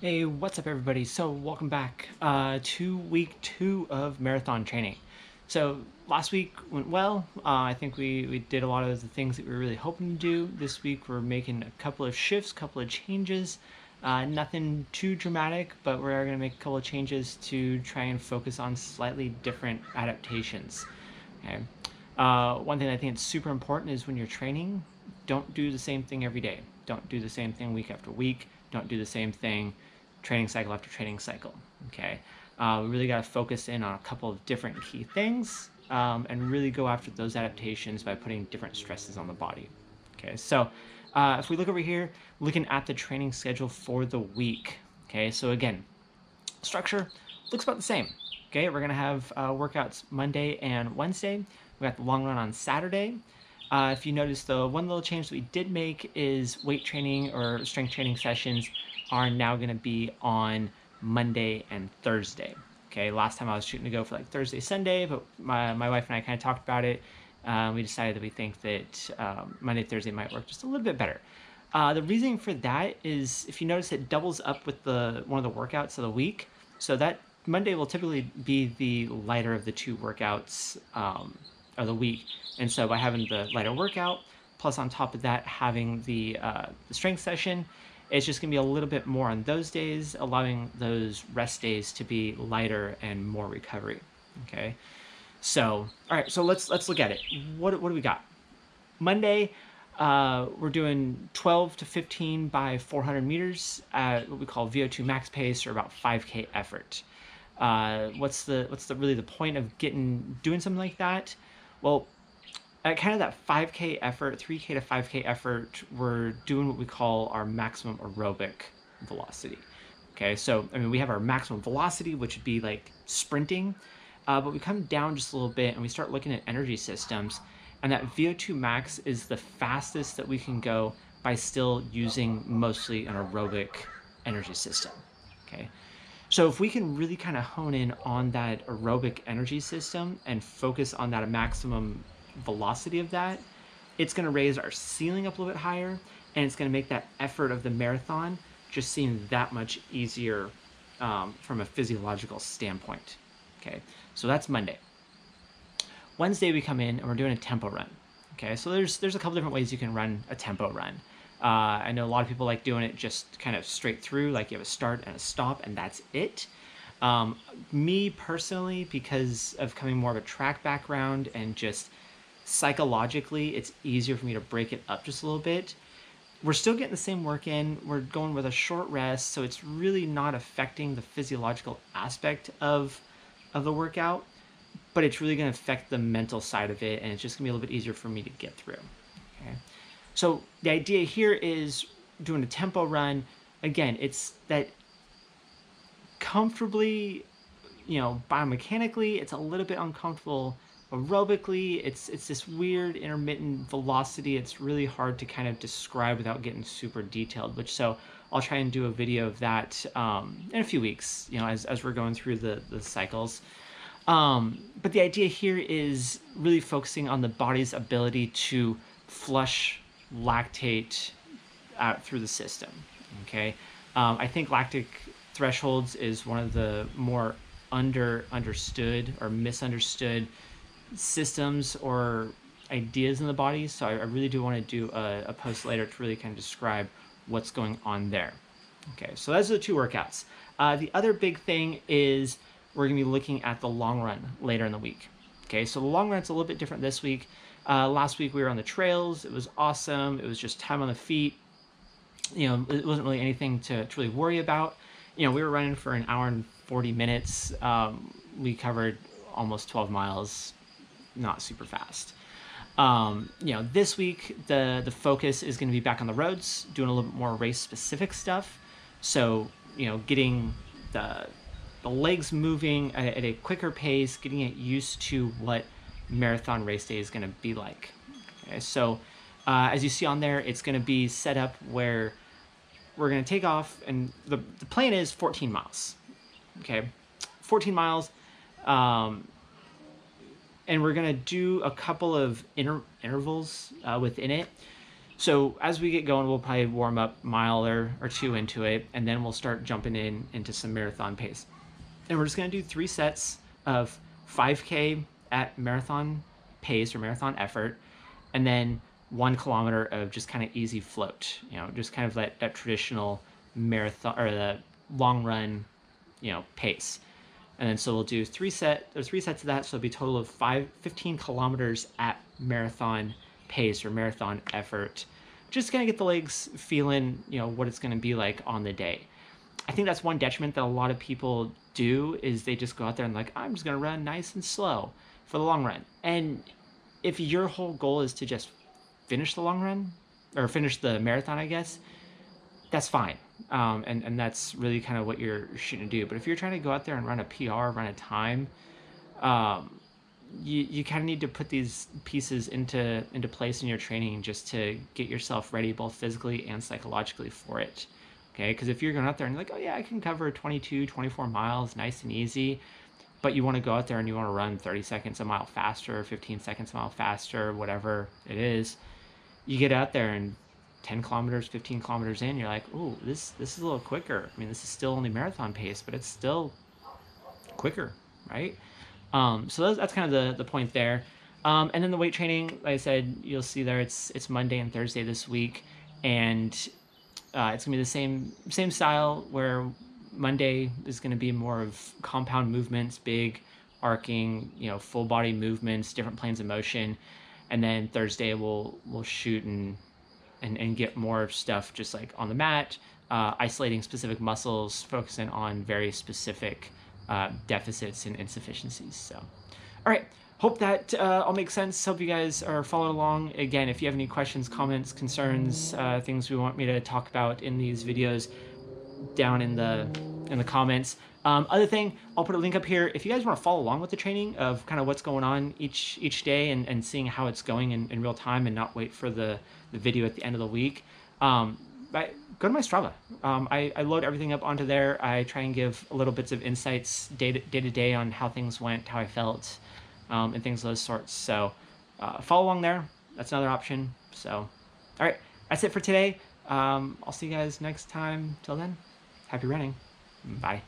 Hey, what's up, everybody? So, welcome back to week 2 of marathon training. So, last week went well. I think we did a lot of the things that we were really hoping to do. This week, we're making a couple of shifts, couple of changes. Nothing too dramatic, but we're going to make a couple of changes to try and focus on slightly different adaptations. Okay. One thing I think is super important is when you're training, don't do the same thing every day. Don't do the same thing week after week. Don't do the same thing training cycle after training cycle. Okay. We really got to focus in on a couple of different key things and really go after those adaptations by putting different stresses on the body. Okay. So if we look over here, looking at the training schedule for the week. Okay. So again, structure looks about the same. Okay, we're gonna have workouts Monday and Wednesday. We got the long run on Saturday. If you notice, the one little change that we did make is weight training or strength training sessions are now gonna be on Monday and Thursday. Okay, last time I was shooting to go for like Thursday, Sunday, but my wife and I kind of talked about it. We decided that we think that Monday, Thursday might work just a little bit better. The reason for that is if you notice it doubles up with one of the workouts of the week. So that Monday will typically be the lighter of the two workouts of the week. And so by having the lighter workout, plus on top of that having the strength session, it's just going to be a little bit more on those days, allowing those rest days to be lighter and more recovery. Okay. So, all right, so let's look at it. What do we got? Monday, we're doing 12 to 15 by 400 meters at what we call VO2 max pace, or about 5K effort. What's the really the point of doing something like that? Well, at kind of that 5K effort, 3K to 5K effort, we're doing what we call our maximum aerobic velocity. Okay, so I mean we have our maximum velocity, which would be like sprinting, but we come down just a little bit and we start looking at energy systems, and that VO2 max is the fastest that we can go by still using mostly an aerobic energy system. Okay, so if we can really kind of hone in on that aerobic energy system and focus on that maximum velocity of that, it's going to raise our ceiling up a little bit higher, and it's going to make that effort of the marathon just seem that much easier from a physiological standpoint. Okay, so that's Monday. Wednesday we come in and we're doing a tempo run. Okay, so there's a couple different ways you can run a tempo run. I know a lot of people like doing it just kind of straight through, like you have a start and a stop and that's it. Me personally, because of coming more of a track background and just psychologically, it's easier for me to break it up just a little bit. We're still getting the same work in. We're going with a short rest, so it's really not affecting the physiological aspect of the workout, but it's really going to affect the mental side of it, and it's just going to be a little bit easier for me to get through. Okay. So the idea here is doing a tempo run. Again, it's that comfortably, biomechanically, it's a little bit uncomfortable. Aerobically, it's this weird intermittent velocity. It's really hard to kind of describe without getting super detailed, so I'll try and do a video of that in a few weeks, as we're going through the cycles. But the idea here is really focusing on the body's ability to flush lactate out through the system. Okay, I think lactic thresholds is one of the more understood or misunderstood systems or ideas in the body. So I really do want to do a post later to really kind of describe what's going on there. Okay, so those are the two workouts. The other big thing is we're going to be looking at the long run later in the week. Okay, so the long run's a little bit different this week. Last week we were on the trails. It was awesome. It was just time on the feet. It wasn't really anything to really worry about. We were running for an hour and 40 minutes. We covered almost 12 miles, not super fast. This week the focus is going to be back on the roads, doing a little bit more race specific stuff. So, getting the legs moving at a quicker pace, getting it used to what marathon race day is going to be like. Okay, so as you see on there, it's going to be set up where we're going to take off, and the plan is 14 miles. Okay, 14 miles. And we're going to do a couple of intervals within it. So as we get going, we'll probably warm up a mile or two into it, and then we'll start jumping into some marathon pace. And we're just gonna do 3 sets of 5K at marathon pace or marathon effort, and then 1 kilometer of just kind of easy float. Just kind of that traditional marathon or the long run, pace. And then so we'll do there's 3 sets of that, so it'll be a total of 15 kilometers at marathon pace or marathon effort. Just gonna get the legs feeling, what it's gonna be like on the day. I think that's one detriment that a lot of people do is they just go out there and like, I'm just gonna run nice and slow for the long run. And if your whole goal is to just finish the long run or finish the marathon, I guess, that's fine. And that's really kind of what you're shooting to do. But if you're trying to go out there and run a PR, run a time, you kind of need to put these pieces into place in your training just to get yourself ready both physically and psychologically for it. Okay, because if you're going out there and you're like, oh yeah, I can cover 22, 24 miles nice and easy, but you want to go out there and you want to run 30 seconds a mile faster, 15 seconds a mile faster, whatever it is, you get out there and 10 kilometers, 15 kilometers in, you're like, ooh, this is a little quicker. I mean, this is still only marathon pace, but it's still quicker, right? So that's kind of the point there. And then the weight training, like I said, you'll see there it's Monday and Thursday this week, and it's gonna be the same style where Monday is gonna be more of compound movements, big arcing, full body movements, different planes of motion, and then Thursday we'll shoot and get more stuff just like on the mat, isolating specific muscles, focusing on very specific deficits and insufficiencies. So, all right. Hope that all makes sense. Hope you guys are following along. Again, if you have any questions, comments, concerns, things we want me to talk about in these videos, down in the comments. Other thing, I'll put a link up here. If you guys want to follow along with the training of kind of what's going on each day and seeing how it's going in real time and not wait for the video at the end of the week, go to my Strava. I load everything up onto there. I try and give a little bits of insights day to day on how things went, how I felt, and things of those sorts. So follow along there. That's another option. So, all right, that's it for today. I'll see you guys next time. Till then, happy running. Bye.